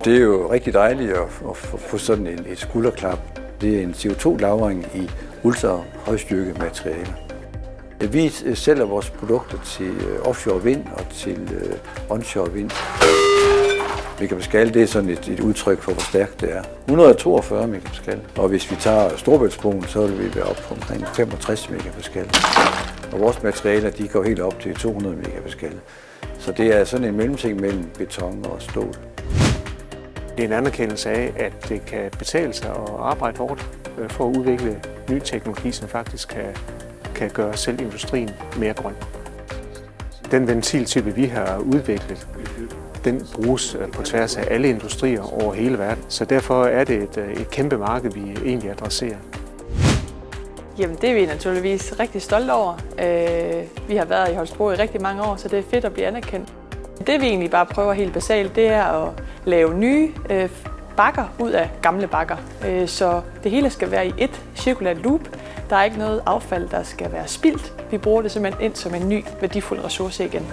Det er jo rigtig dejligt at få sådan et skulderklap. Det er en CO2-lagring i ultra-højstyrke materialer. Vi sælger vores produkter til offshore vind og til onshore vind. Megapascal, det er sådan et udtryk for, hvor stærkt det er. 142 megapascal. Og hvis vi tager Storebæltsbroen, så vil vi være oppe på omkring 65 megapascal. Og vores materialer, de går helt op til 200 megapascal. Så det er sådan en mellemting mellem beton og stål. Det er en anerkendelse af, at det kan betale sig at arbejde hårdt for at udvikle ny teknologi, som faktisk kan gøre selv industrien mere grøn. Den ventiltype, vi har udviklet, den bruges på tværs af alle industrier over hele verden. Så derfor er det et kæmpe marked, vi egentlig adresserer. Jamen, det er vi naturligvis rigtig stolte over. Vi har været i Holstebro i rigtig mange år, så det er fedt at blive anerkendt. Det vi egentlig bare prøver helt basalt, det er at lave nye bakker ud af gamle bakker. Så det hele skal være i et cirkulært loop. Der er ikke noget affald, der skal være spildt. Vi bruger det simpelthen ind som en ny værdifuld ressource igen.